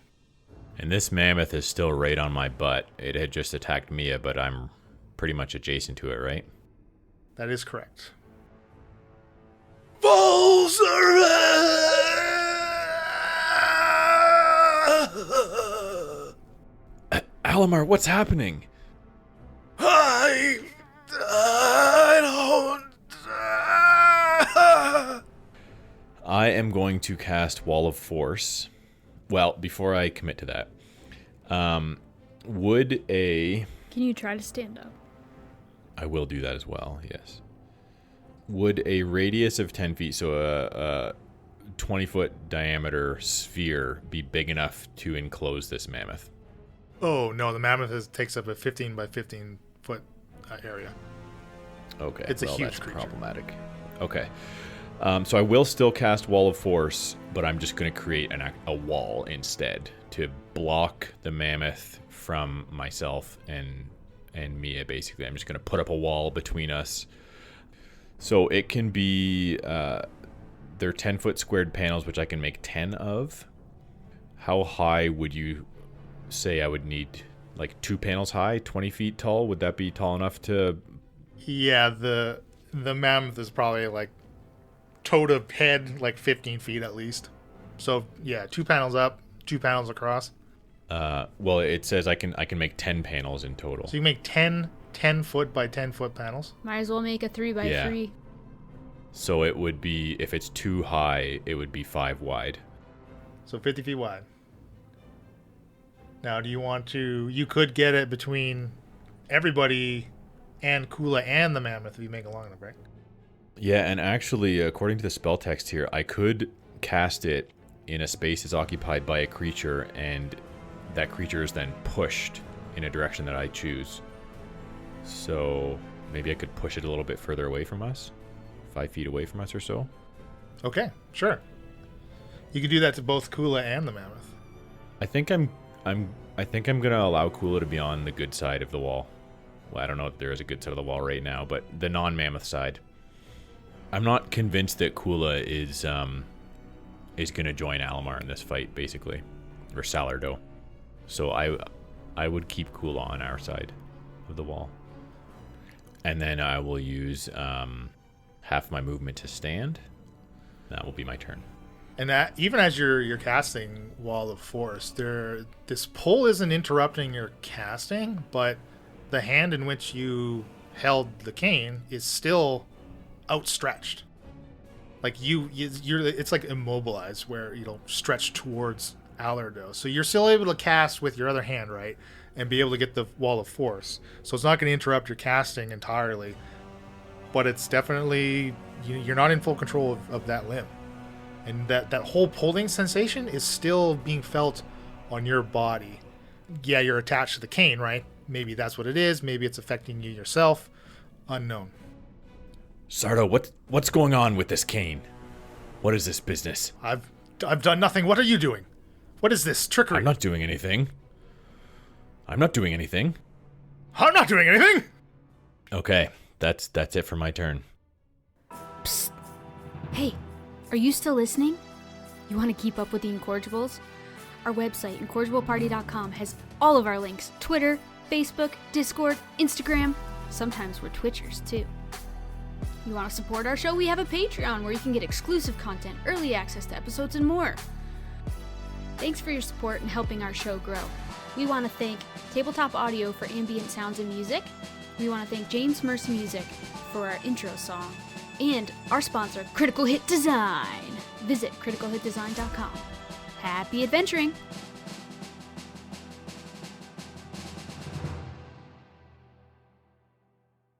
And this mammoth is still right on my butt. It had just attacked Mia, but I'm pretty much adjacent to it, right? That is correct. Full service! Alamar, what's happening? I don't... I am going to cast Wall of Force. Well, before I commit to that, would a... Can you try to stand up? I will do that as well, yes. Would a radius of 10 feet, so a 20-foot diameter sphere, be big enough to enclose this mammoth? Oh, no, the mammoth takes up a 15 by 15 foot area. Okay, it's a huge that's creature. Problematic. Okay. So I will still cast Wall of Force, but I'm just going to create a wall instead to block the mammoth from myself and Mia, basically. I'm just going to put up a wall between us. So it can be... they're 10-foot squared panels, which I can make 10 of. How high would you say I would need? Like 2 panels high, 20 feet tall? Would that be tall enough to... Yeah, the mammoth is probably like toe to head, like 15 feet at least. So yeah, 2 panels up, 2 panels across. Well, it says I can make 10 panels in total. So you make 10 foot by 10 foot panels. Might as well make a 3 by 3. So it would be, if it's too high, it would be 5 wide. So 50 feet wide. Now, do you want to... You could get it between everybody and Kula and the mammoth if you make it long enough, right? Yeah, and actually, according to the spell text here, I could cast it in a space that's occupied by a creature, and that creature is then pushed in a direction that I choose. So maybe I could push it a little bit further away from us, 5 feet away from us or so. Okay, sure. You could do that to both Kula and the mammoth. I think I'm gonna allow Kula to be on the good side of the wall. Well, I don't know if there is a good side of the wall right now, but the non-mammoth side. I'm not convinced that Kula is gonna join Alamar in this fight, basically, or Salardo. So I would keep Kula on our side of the wall, and then I will use half my movement to stand. That will be my turn. And that, even as you're casting Wall of Force, this pull isn't interrupting your casting, but the hand in which you held the cane is still outstretched. Like you're it's like immobilized, where stretch towards Alardo. So you're still able to cast with your other hand, right? And be able to get the Wall of Force. So it's not going to interrupt your casting entirely, but it's definitely, you're not in full control of that limb. And that whole pulling sensation is still being felt on your body. Yeah, you're attached to the cane, right? Maybe that's what it is. Maybe it's affecting you yourself. Unknown. Sardo, what's going on with this cane? What is this business? I've done nothing. What are you doing? What is this trickery? I'm not doing anything. I'm not doing anything. I'm not doing anything. Okay, that's it for my turn. Psst. Hey, are you still listening? You want to keep up with the Incorrigibles? Our website, incorrigibleparty.com, has all of our links. Twitter, Facebook, Discord, Instagram. Sometimes we're Twitchers, too. You want to support our show? We have a Patreon where you can get exclusive content, early access to episodes, and more. Thanks for your support and helping our show grow. We want to thank Tabletop Audio for ambient sounds and music. We want to thank James Merce Music for our intro song. And our sponsor, Critical Hit Design. Visit criticalhitdesign.com. Happy adventuring!